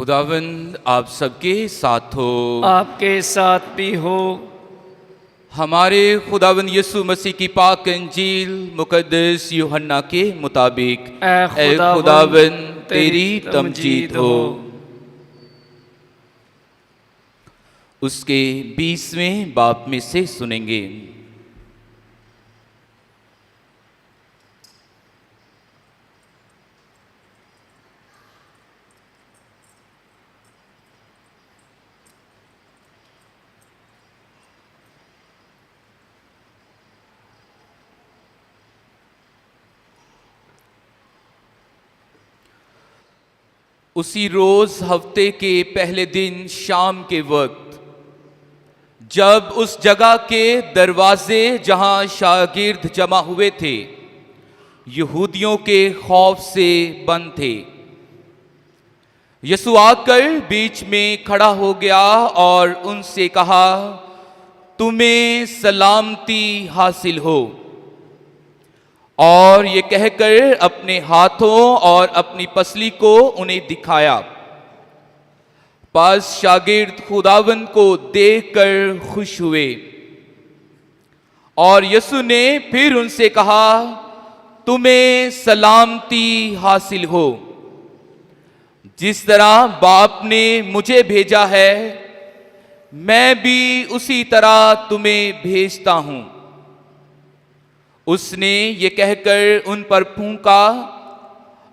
खुदावंद आप सबके साथ हो, आपके साथ भी हो। हमारे खुदावंद यीशु मसीह की पाक अंजील मुकद्दस यूहन्ना के मुताबिक ए खुदावंद तेरी तमजीद हो। उसके 20वें बाब में से सुनेंगे। उसी रोज हफ्ते के पहले दिन शाम के वक्त जब उस जगह के दरवाजे जहां शागिर्द जमा हुए थे यहूदियों के खौफ से बंद थे, यीशु आकर बीच में खड़ा हो गया और उनसे कहा, तुम्हें सलामती हासिल हो। और ये कहकर अपने हाथों और अपनी पसली को उन्हें दिखाया। पास शागिर्द खुदावंद को देखकर खुश हुए और यीशु ने फिर उनसे कहा, तुम्हें सलामती हासिल हो। जिस तरह बाप ने मुझे भेजा है मैं भी उसी तरह तुम्हें भेजता हूं। उसने ये कहकर उन पर फूंका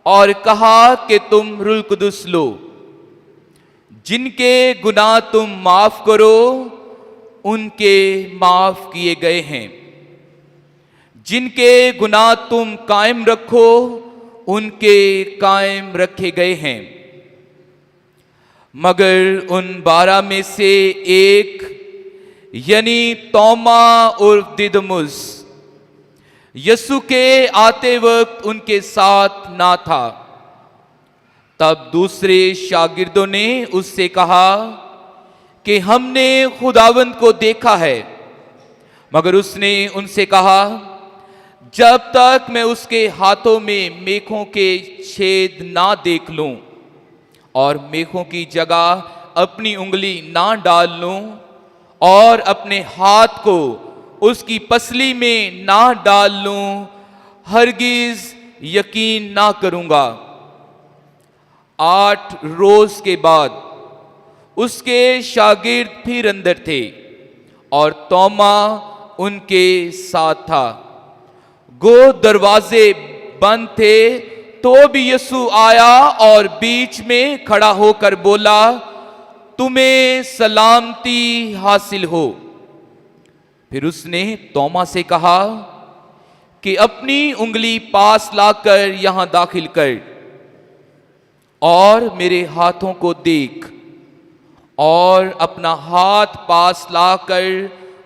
और कहा कि तुम रूह कुदुस लो। जिनके गुनाह तुम माफ करो उनके माफ किए गए हैं, जिनके गुनाह तुम कायम रखो उनके कायम रखे गए हैं। मगर उन 12 में से एक यानी तोमा उर्फ दिदमुस यीशु के आते वक्त उनके साथ ना था। तब दूसरे शागिर्दों ने उससे कहा कि हमने खुदावंद को देखा है। मगर उसने उनसे कहा, जब तक मैं उसके हाथों में मेखों के छेद ना देख लूं और मेखों की जगह अपनी उंगली ना डाल लूं और अपने हाथ को उसकी पसली में ना डाल लूं, हरगिज यकीन ना करूंगा। 8 रोज के बाद उसके शागिर्द फिर अंदर थे और तोमा उनके साथ था। गो दरवाजे बंद थे तो भी यीशु आया और बीच में खड़ा होकर बोला, तुम्हें सलामती हासिल हो। फिर उसने तोमा से कहा कि अपनी उंगली पास लाकर यहां दाखिल कर और मेरे हाथों को देख, और अपना हाथ पास लाकर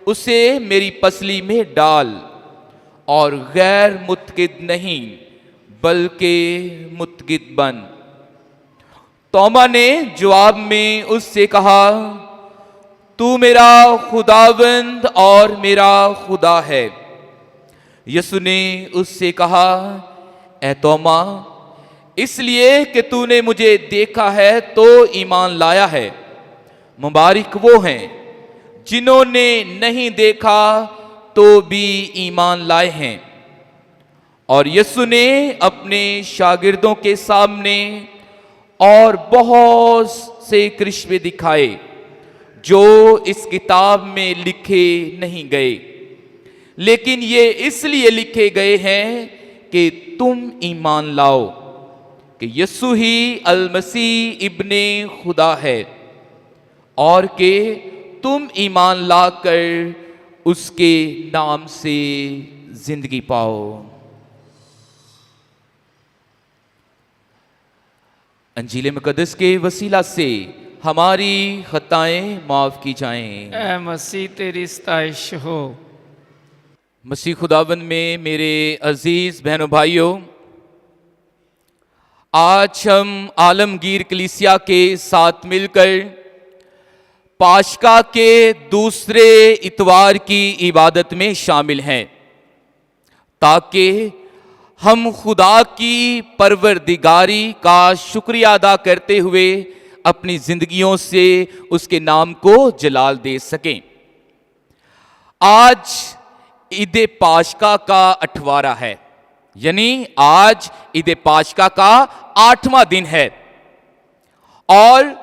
उसे मेरी पसली में डाल और गैर मुत्किद नहीं बल्कि मुत्किद बन। तोमा ने जवाब में उससे कहा, तू मेरा खुदावंद और मेरा खुदा है। यीशु ने उससे कहा, ए तोमा, इसलिए कि तूने मुझे देखा है तो ईमान लाया है। मुबारक वो हैं जिन्होंने नहीं देखा तो भी ईमान लाए हैं। और यीशु ने अपने शागिर्दों के सामने और बहुत से करिश्मे दिखाए जो इस किताब में लिखे नहीं गए, लेकिन ये इसलिए लिखे गए हैं कि तुम ईमान लाओ कि यीशु ही अल मसीह इब्ने खुदा है और कि तुम ईमान लाकर उसके नाम से जिंदगी पाओ। अंजील मुकद्दस के वसीला से हमारी खताएं माफ की जाएं। ए मसीह तेरी सताइश हो। मसीह खुदावंद में मेरे अजीज बहनों भाइयों, आज हम आलमगीर कलीसिया के साथ मिलकर पाशका के दूसरे इतवार की इबादत में शामिल हैं ताकि हम खुदा की परवरदिगारी का शुक्रिया अदा करते हुए अपनी जिंदगियों से उसके नाम को जलाल दे सकें। आज ईद पाशका का 8वां है, यानी आज ईद पाशका का 8वां दिन है। और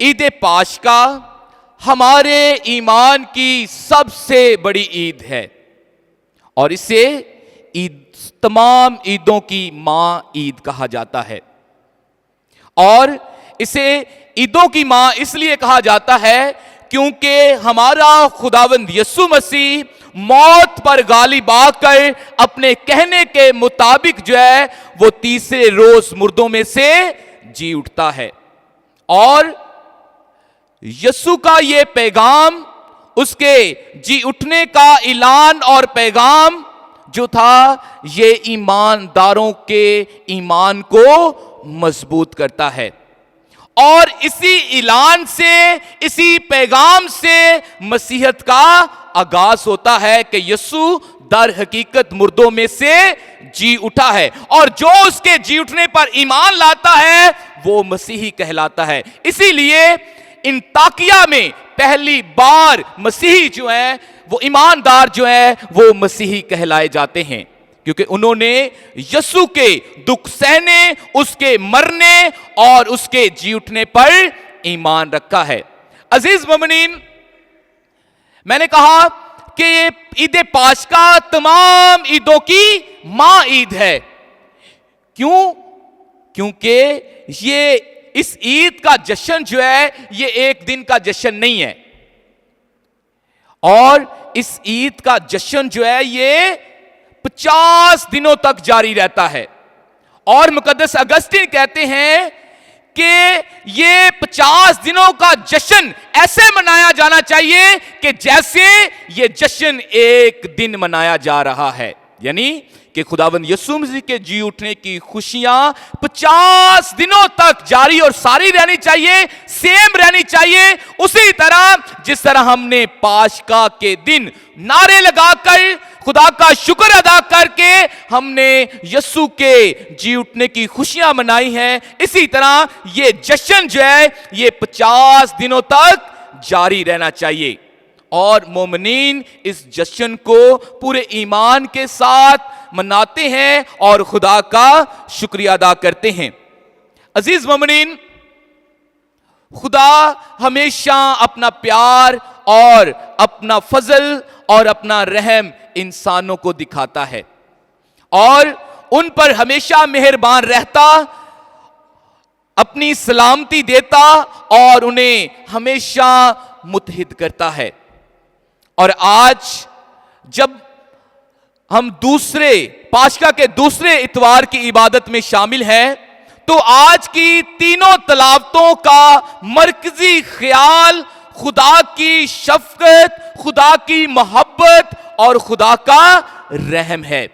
ईद पाशका हमारे ईमान की सबसे बड़ी ईद है और इसे ईद तमाम ईदों की मां ईद कहा जाता है। और इसे ईदों की मां इसलिए कहा जाता है क्योंकि हमारा खुदावंद यीशु मसीह मौत पर गालिब आकर अपने कहने के मुताबिक जो है वो तीसरे रोज मुर्दों में से जी उठता है। और यीशु का ये पैगाम, उसके जी उठने का ऐलान और पैगाम जो था, ये ईमानदारों के ईमान को मजबूत करता है। और इसी ऐलान से, इसी पैगाम से मसीहत का आगाज होता है कि यीशु दर हकीकत मुर्दों में से जी उठा है और जो उसके जी उठने पर ईमान लाता है वो मसीही कहलाता है। इसीलिए इंताकिया में पहली बार मसीही जो है, वो ईमानदार जो है, वो मसीही कहलाए जाते हैं क्योंकि उन्होंने यीशु के दुख सहने, उसके मरने और उसके जी उठने पर ईमान रखा है। अजीज मोमिनीन, मैंने कहा कि ये ईद पाशका तमाम ईदों की मां ईद है। क्यों? क्योंकि ये इस ईद का जश्न जो है ये एक दिन का जश्न नहीं है, और इस ईद का जश्न जो है ये 50 दिनों तक जारी रहता है। और मुकद्दस अगस्तीन कहते हैं कि ये 50 दिनों का जश्न ऐसे मनाया जाना चाहिए कि जैसे ये जश्न एक दिन मनाया जा रहा है, यानी कि खुदावंद यीशु मसीह के जी उठने की खुशियां 50 दिनों तक जारी और सारी रहनी चाहिए, सेम रहनी चाहिए। उसी तरह जिस तरह हमने पाशका के दिन नारे लगाकर खुदा का शुक्र अदा करके हमने यीशु के जी उठने की खुशियां मनाई हैं, इसी तरह ये जश्न जो है ये 50 दिनों तक जारी रहना चाहिए। और मोमिनीन इस जश्न को पूरे ईमान के साथ मनाते हैं और खुदा का शुक्रिया अदा करते हैं। अजीज मोमिनीन, खुदा हमेशा अपना प्यार और अपना फजल और अपना रहम इंसानों को दिखाता है और उन पर हमेशा मेहरबान रहता, अपनी सलामती देता और उन्हें हमेशा मुत्तहिद करता है। और आज जब हम दूसरे पाशका के दूसरे इतवार की इबादत में शामिल हैं, तो आज की तीनों तलावतों का मरकजी ख्याल खुदा की शफकत, खुदा की मोहब्बत और खुदा का रहम है।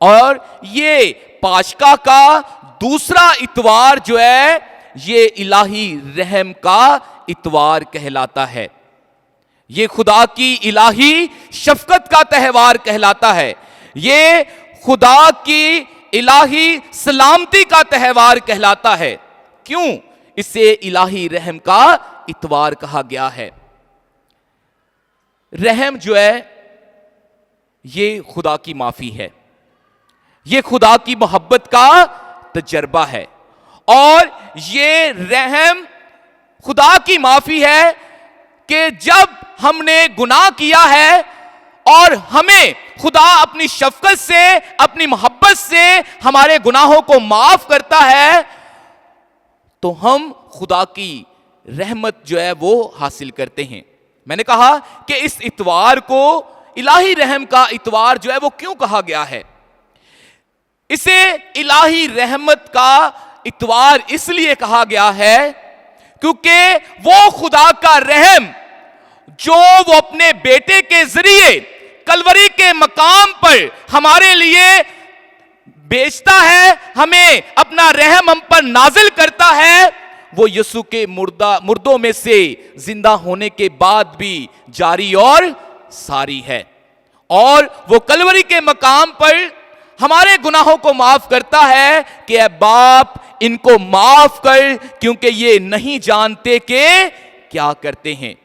और ये पाशका का दूसरा इतवार जो है ये इलाही रहम का इतवार कहलाता है, ये खुदा की इलाही शफकत का त्यौहार कहलाता है, ये खुदा की इलाही सलामती का त्यौहार कहलाता है। क्यों इसे इलाही रहम का इतवार कहा गया है? रहम जो है ये खुदा की माफी है, ये खुदा की मोहब्बत का तजर्बा है और ये रहम खुदा की माफी है कि जब हमने गुनाह किया है और हमें खुदा अपनी शफकत से, अपनी मोहब्बत से हमारे गुनाहों को माफ करता है, तो हम खुदा की रहमत जो है वो हासिल करते हैं। मैंने कहा कि इस इतवार को इलाही रहम का इतवार जो है वो क्यों कहा गया है? इसे इलाही रहमत का इतवार इसलिए कहा गया है क्योंकि वो खुदा का रहम जो वो अपने बेटे के जरिए कलवरी के मकाम पर हमारे लिए बेचता है, हमें अपना रहम हम पर नाजिल करता है, वो यीशु के मुर्दों में से जिंदा होने के बाद भी जारी और सारी है। और वो कलवरी के मकाम पर हमारे गुनाहों को माफ करता है कि ऐ बाप, इनको माफ कर, क्योंकि ये नहीं जानते कि क्या करते हैं।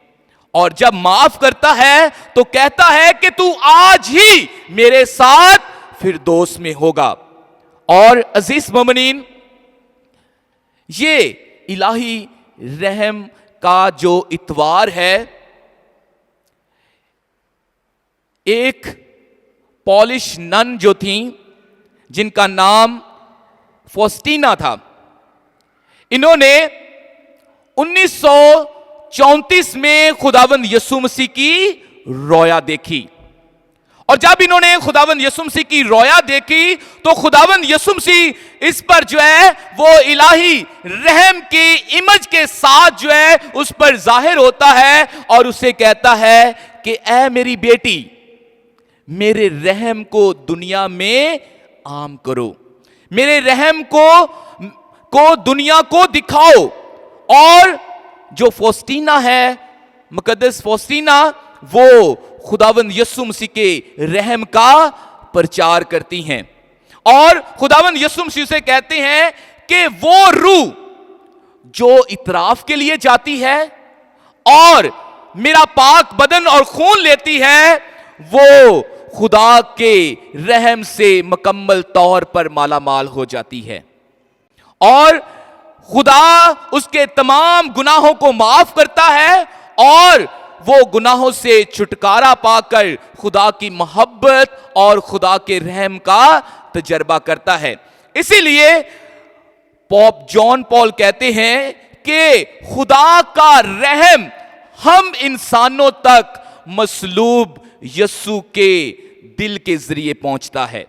और जब माफ करता है तो कहता है कि तू आज ही मेरे साथ फिरदौस में होगा। और अजीज मोमिनीन, ये इलाही रहम का जो इतवार है, एक पॉलिश नन जो थी जिनका नाम फॉस्टीना था, इन्होंने 1934 में खुदावंद यीशु मसीह की रोया देखी। और जब इन्होंने खुदावंद यीशु मसीह की रोया देखी तो खुदावंद यीशु मसीह इस पर जो है वो इलाही रहम की इमेज के साथ जो है उस पर जाहिर होता है और उसे कहता है कि ऐ मेरी बेटी, मेरे रहम को दुनिया में आम करो, मेरे रहम को दुनिया को दिखाओ। और जो फॉस्टीना है, मुकद्दस फॉस्टीना, वो खुदावंद यीशु मसीह के रहम का प्रचार करती हैं और खुदावंद यीशु मसीह से कहते हैं कि वो रूह जो इतराफ के लिए जाती है और मेरा पाक बदन और खून लेती है, वो खुदा के रहम से मुकम्मल तौर पर मालामाल हो जाती है और खुदा उसके तमाम गुनाहों को माफ करता है और वो गुनाहों से छुटकारा पाकर खुदा की मोहब्बत और खुदा के रहम का तजर्बा करता है। इसीलिए पॉप जॉन पॉल कहते हैं कि खुदा का रहम हम इंसानों तक मसलूब यस्सु के दिल के जरिए पहुंचता है।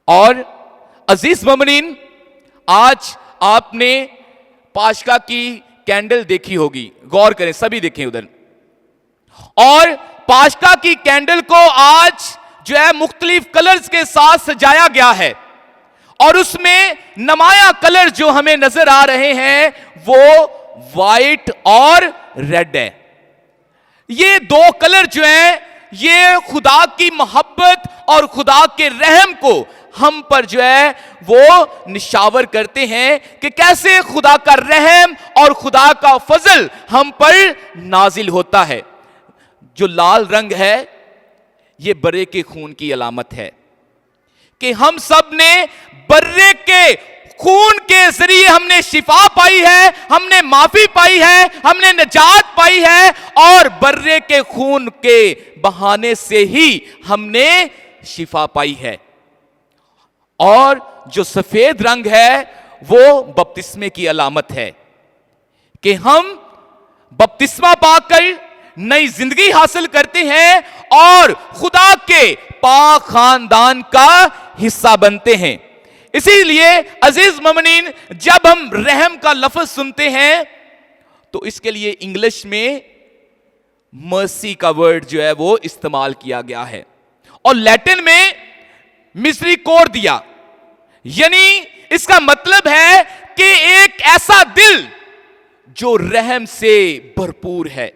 और अजीज मोमिनीन, आज आपने पाशका की कैंडल देखी होगी, गौर करें, सभी देखें उधर। और पाशका की कैंडल को आज जो है मुख्तलिफ कलर्स के साथ सजाया गया है और उसमें नुमाया कलर जो हमें नजर आ रहे हैं वो वाइट और रेड है। ये दो कलर जो हैं ये खुदा की मोहब्बत और खुदा के रहम को हम पर जो है वो निशावर करते हैं कि कैसे खुदा का रहम और खुदा का फजल हम पर नाजिल होता है। जो लाल रंग है ये बर्रे के खून की अलामत है कि हम सब ने बर्रे के खून के जरिए हमने शिफा पाई है, हमने माफी पाई है, हमने निजात पाई है और बर्रे के खून के बहाने से ही हमने शिफा पाई है। और जो सफेद रंग है वो बपतिस्मे की अलामत है कि हम बपतिस्मा पाकर नई जिंदगी हासिल करते हैं और खुदा के पाक खानदान का हिस्सा बनते हैं। इसीलिए अजीज मोमिनीन, जब हम रहम का लफ्ज सुनते हैं तो इसके लिए इंग्लिश में मर्सी का वर्ड जो है वो इस्तेमाल किया गया है और लैटिन में मिसरिकॉर्डिया, यानी इसका मतलब है कि एक ऐसा दिल जो रहम से भरपूर है,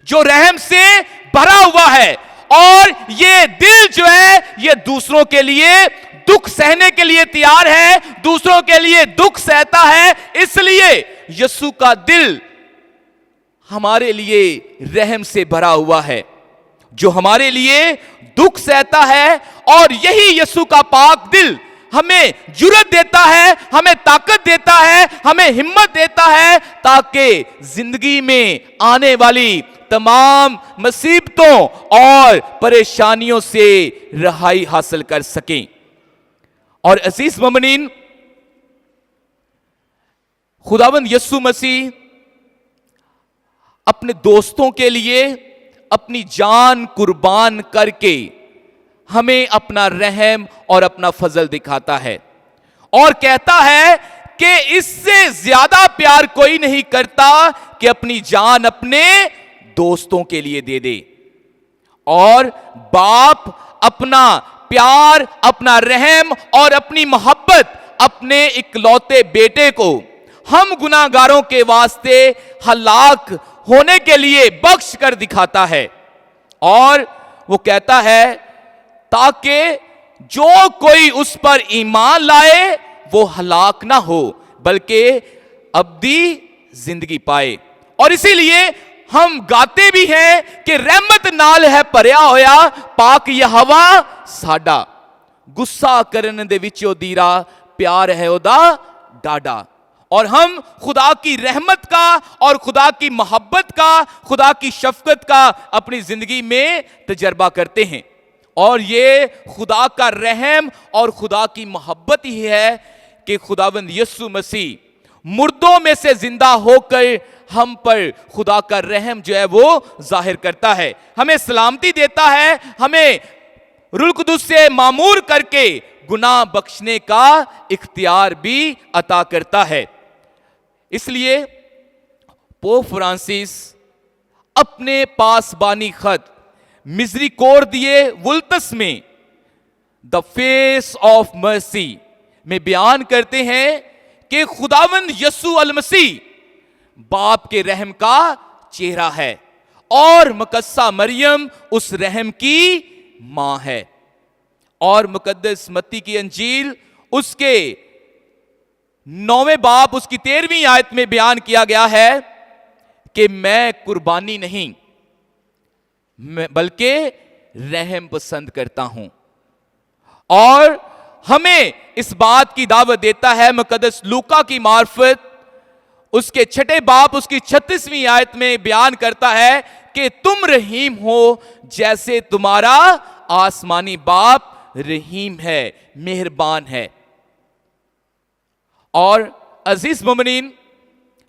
जो रहम से भरा हुआ है और ये दिल जो है ये दूसरों के लिए दुख सहने के लिए तैयार है, दूसरों के लिए दुख सहता है। इसलिए यीशु का दिल हमारे लिए रहम से भरा हुआ है, जो हमारे लिए दुख सहता है। और यही यीशु का पाक दिल हमें जुर्रत देता है, हमें ताकत देता है, हमें हिम्मत देता है ताकि जिंदगी में आने वाली तमाम मुसीबतों और परेशानियों से रहाई हासिल कर सकें। और अजीज मोमिनीन, खुदावंद यीशु मसीह अपने दोस्तों के लिए अपनी जान कुर्बान करके हमें अपना रहम और अपना फजल दिखाता है और कहता है कि इससे ज्यादा प्यार कोई नहीं करता कि अपनी जान अपने दोस्तों के लिए दे दे। और बाप अपना प्यार, अपना रहम और अपनी मोहब्बत अपने इकलौते बेटे को हम गुनाहगारों के वास्ते हलाक होने के लिए बख्श कर दिखाता है। और वो कहता है ताकि जो कोई उस पर ईमान लाए वो हलाक ना हो बल्कि अब्दी जिंदगी पाए। और इसीलिए हम गाते भी हैं कि रहमत नाल है भरिया होया पाक यहोवा साडा, गुस्सा करन दे विचों दीरा प्यार है ओदा डाडा। और हम खुदा की रहमत का और खुदा की मोहब्बत का, खुदा की शफकत का अपनी जिंदगी में तजर्बा करते हैं। और ये खुदा का रहम और खुदा की मोहब्बत ही है कि खुदावंद यीशु मसीह मुर्दों में से जिंदा होकर हम पर खुदा का रहम जो है वो जाहिर करता है, हमें सलामती देता है, हमें रूह कुदूस से मामूर करके गुनाह बख्शने का इख्तियार भी अता करता है। इसलिए पोप फ्रांसिस अपने पासबानी खत मिज़रिकॉर्दिए वुल्तस में द फेस ऑफ मर्सी में बयान करते हैं कि खुदावंद यीशु अल मसीह बाप के रहम का चेहरा है और मुकद्दसा मरियम उस रहम की मां है। और मुकद्दस मत्ती की अंजील उसके 9वें बाब उसकी 13वीं आयत में बयान किया गया है कि मैं कुर्बानी नहीं बल्कि रहम पसंद करता हूं। और हमें इस बात की दावत देता है मुकद्दस लूका की मार्फत उसके 6 बाब उसकी 36वीं आयत में बयान करता है कि तुम रहीम हो जैसे तुम्हारा आसमानी बाप रहीम है, मेहरबान है। और अजीज मोमिनीन,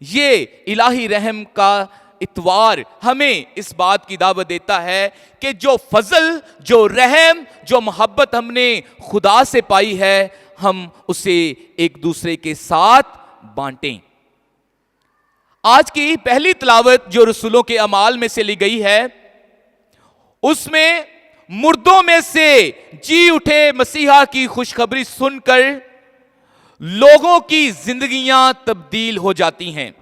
ये इलाही रहम का इतवार हमें इस बात की दावत देता है कि जो फजल, जो रहम, जो मोहब्बत हमने खुदा से पाई है, हम उसे एक दूसरे के साथ बांटें। आज की पहली तिलावत जो रसूलों के अमाल में से ली गई है, उसमें मुर्दों में से जी उठे मसीहा की खुशखबरी सुनकर लोगों की जिंदगियां तब्दील हो जाती हैं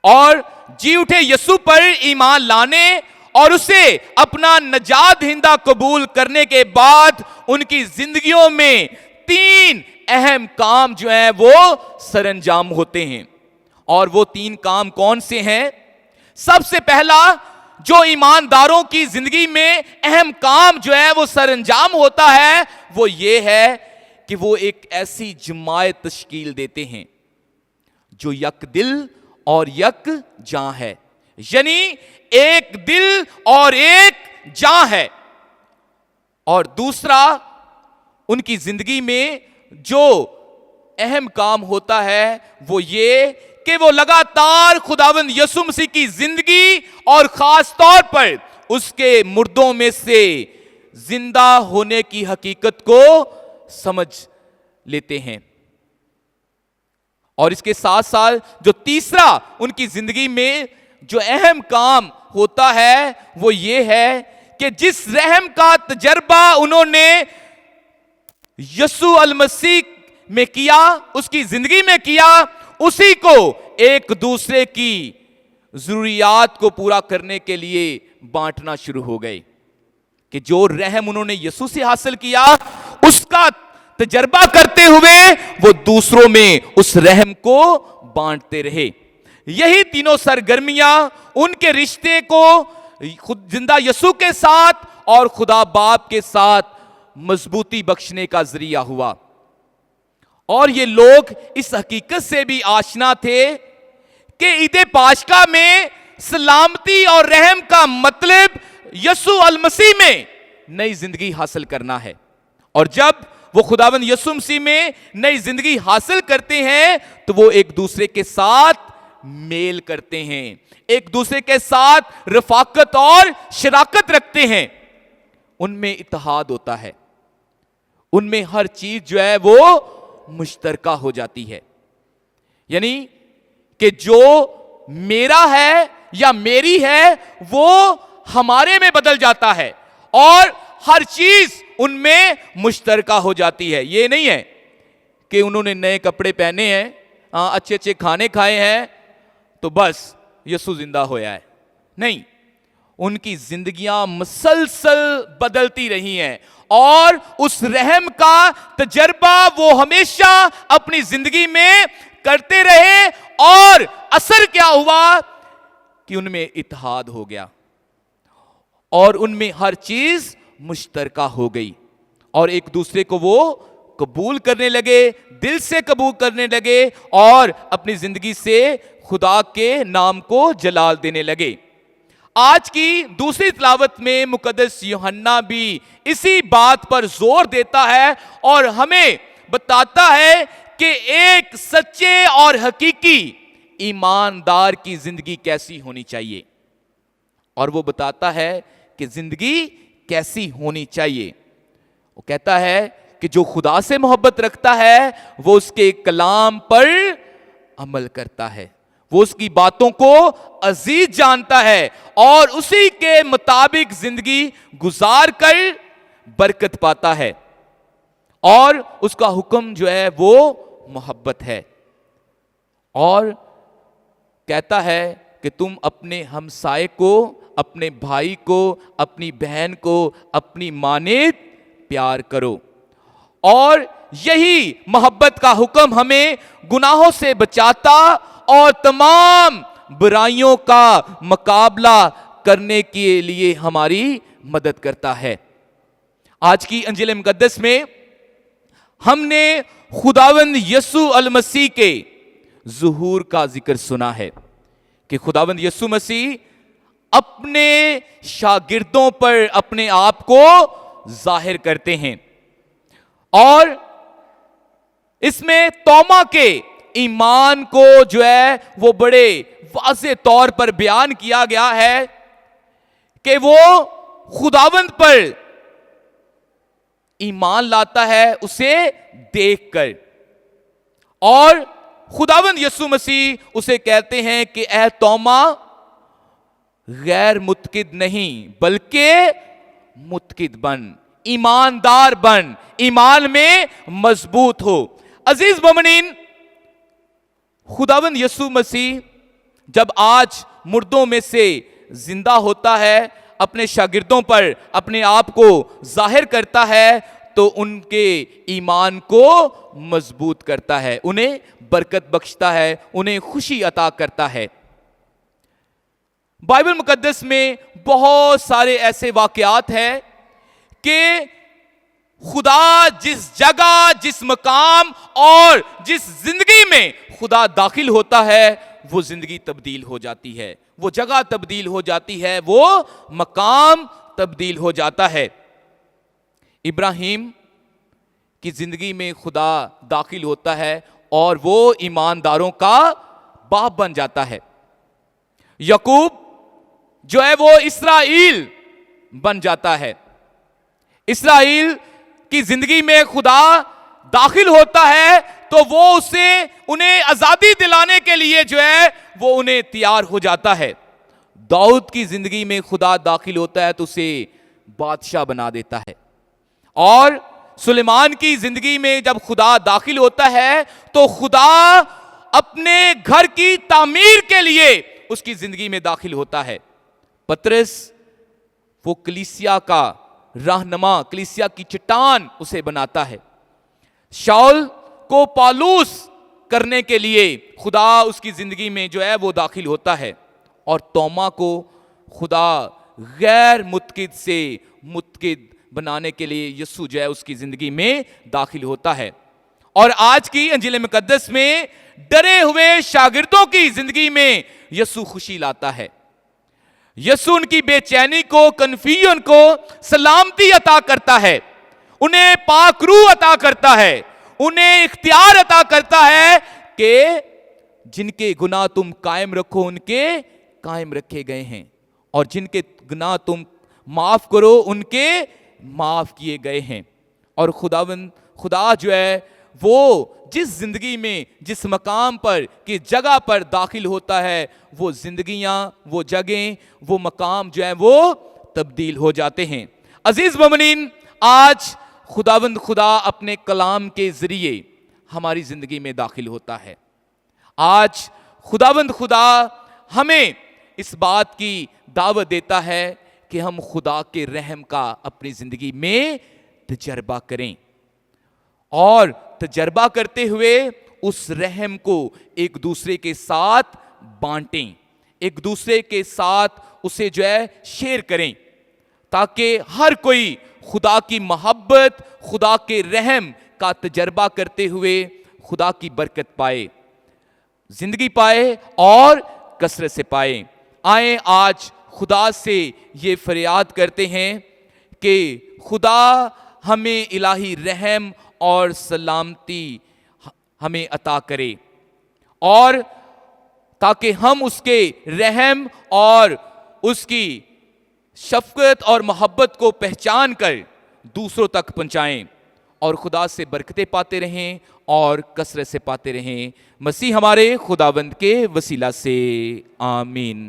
और जी उठे यीशु पर ईमान लाने और उसे अपना नजात दहिंदा कबूल करने के बाद उनकी जिंदगियों में 3 अहम काम जो है वो सरंजाम होते हैं। और वो 3 काम कौन से हैं? सबसे पहला जो ईमानदारों की जिंदगी में अहम काम जो है वो सरंजाम होता है, वो ये है कि वो एक ऐसी जमायत तश्कील देते हैं जो यक दिल और यक जान है, यानी एक दिल और एक जान है। और दूसरा, उनकी जिंदगी में जो अहम काम होता है वो ये कि वो लगातार खुदावंद यीशु मसीह की जिंदगी और खास तौर पर उसके मुर्दों में से जिंदा होने की हकीकत को समझ लेते हैं। और इसके साथ साथ जो तीसरा उनकी जिंदगी में जो अहम काम होता है वो ये है कि जिस रहम का तजर्बा उन्होंने यीशु अल मसीह में किया, उसकी जिंदगी में किया, उसी को एक दूसरे की जरूरियात को पूरा करने के लिए बांटना शुरू हो गए कि जो रहम उन्होंने यीशु से हासिल किया उसका तजर्बा करते हुए वो दूसरों में उस रहम को बांटते रहे। यही तीनों सरगर्मियां उनके रिश्ते को खुद जिंदा यीशु के साथ और खुदा बाप के साथ मजबूती बख्शने का जरिया हुआ। और ये लोग इस हकीकत से भी आशना थे कि ईद पाशका में सलामती और रहम का मतलब यीशु अल मसीह में नई जिंदगी हासिल करना है। और जब वो खुदावंद यीशु मसीह में नई जिंदगी हासिल करते हैं तो वो एक दूसरे के साथ मेल करते हैं, एक दूसरे के साथ रफाकत और शराकत रखते हैं, उनमें इत्तेहाद होता है, उनमें हर चीज जो है वो मुश्तरका हो जाती है। यानी कि जो मेरा है या मेरी है वो हमारे में बदल जाता है और हर चीज उनमें मुश्तरका हो जाती है। ये नहीं है कि उन्होंने नए कपड़े पहने हैं, अच्छे अच्छे खाने खाए हैं तो बस यीशु जिंदा होया है, नहीं, उनकी जिंदगियां मुसलसल बदलती रही हैं और उस रहम का तजर्बा वो हमेशा अपनी जिंदगी में करते रहे। और असर क्या हुआ कि उनमें इत्तेहाद हो गया और उनमें हर चीज मुश्तरका हो गई और एक दूसरे को वो कबूल करने लगे, दिल से कबूल करने लगे और अपनी जिंदगी से खुदा के नाम को जलाल देने लगे। आज की दूसरी तिलावत में मुकद्दस यूहन्ना भी इसी बात पर जोर देता है और हमें बताता है कि एक सच्चे और हकीकी ईमानदार की जिंदगी कैसी होनी चाहिए। और वो बताता है कि जिंदगी कैसी होनी चाहिए। वो कहता है कि जो खुदा से मोहब्बत रखता है वो उसके कलाम पर अमल करता है, वो उसकी बातों को अजीज जानता है और उसी के मुताबिक जिंदगी गुजार कर बरकत पाता है। और उसका हुक्म जो है वो मोहब्बत है। और कहता है कि तुम अपने हमसाए को, अपने भाई को, अपनी बहन को अपनी मानेत प्यार करो। और यही मोहब्बत का हुक्म हमें गुनाहों से बचाता और तमाम बुराइयों का मुकाबला करने के लिए हमारी मदद करता है। आज की अंजील मुकद्दस में हमने खुदावंद यीशु अल मसीह के ज़ुहूर का जिक्र सुना है कि खुदावंद यीशु मसीह अपने शागिर्दों पर अपने आप को जाहिर करते हैं। और इसमें तोमा के ईमान को जो है वो बड़े वाज़े तौर पर बयान किया गया है कि वो खुदावंद पर ईमान लाता है उसे देखकर। और खुदावंद यीशु मसीह उसे कहते हैं कि ऐ तोमा, गैर मुतकिद नहीं बल्कि मुतकिद बन, ईमानदार बन, ईमान में मजबूत हो। अजीज मोमिनीन, खुदावंद यीशु मसीह जब आज मुर्दों में से जिंदा होता है, अपने शागिर्दों पर अपने आप को जाहिर करता है तो उनके ईमान को मजबूत करता है, उन्हें बरकत बख्शता है, उन्हें खुशी अता करता है। बाइबल मुकद्दस में बहुत सारे ऐसे वाकयात हैं कि खुदा जिस जगह, जिस मकाम और जिस जिंदगी में खुदा दाखिल होता है वो जिंदगी तब्दील हो जाती है, वो जगह तब्दील हो जाती है, वो मकाम तब्दील हो जाता है। इब्राहिम की जिंदगी में खुदा दाखिल होता है और वो ईमानदारों का बाप बन जाता है। याकूब जो है वो इसराइल बन जाता है। इसराइल की जिंदगी में खुदा दाखिल होता है तो वो उसे उन्हें आजादी दिलाने के लिए जो है वो उन्हें तैयार हो जाता है। दाऊद की जिंदगी में खुदा दाखिल होता है तो उसे बादशाह बना देता है। और सुलेमान की जिंदगी में जब खुदा दाखिल होता है तो खुदा अपने घर की तामीर के लिए उसकी जिंदगी में दाखिल होता है। पतरस वो कलीसिया का रहनुमा, कलीसिया की चट्टान उसे बनाता है। शाऊल को पालूस करने के लिए खुदा उसकी जिंदगी में जो है वो दाखिल होता है। और तोमा को खुदा गैर मुतकिद से मुतकिद बनाने के लिए यीशु जो है उसकी जिंदगी में दाखिल होता है। और आज की अंजील मुकद्दस में डरे हुए शागिर्दों की जिंदगी में यीशु खुशी लाता है। यीशु उनकी बेचैनी को, कन्फ्यूजन को सलामती अता करता है, उन्हें पाक रूह अता करता है, उन्हें इख्तियार अता करता है कि जिनके गुनाह तुम कायम रखो उनके कायम रखे गए हैं और जिनके गुनाह तुम माफ करो उनके माफ किए गए हैं। और खुदा जो है वो जिस जिंदगी में, जिस मकाम पर की जगह पर दाखिल होता है वो जिंदगियां, वो जगह, वो मकाम जो है वो तब्दील हो जाते हैं। अजीज मोमिनीन, आज खुदा अपने कलाम के जरिए हमारी जिंदगी में दाखिल होता है। आज खुदा हमें इस बात की दावत देता है कि हम खुदा के रहम का अपनी जिंदगी में तजर्बा करें और तजर्बा करते हुए उस रहम को एक दूसरे के साथ बांटें, एक दूसरे के साथ उसे जो है शेयर करें, ताकि हर कोई खुदा की मोहब्बत, खुदा के रहम का तजर्बा करते हुए खुदा की बरकत पाए, जिंदगी पाए और कसरत से पाए। आए आज खुदा से ये फरियाद करते हैं कि खुदा हमें इलाही रहम और सलामती हमें अता करे, और ताकि हम उसके रहम और उसकी शफकत और मोहब्बत को पहचान कर दूसरों तक पहुंचाएं और खुदा से बरकतें पाते रहें और कसरत से पाते रहें। मसीह हमारे खुदावंद के वसीला से आमीन।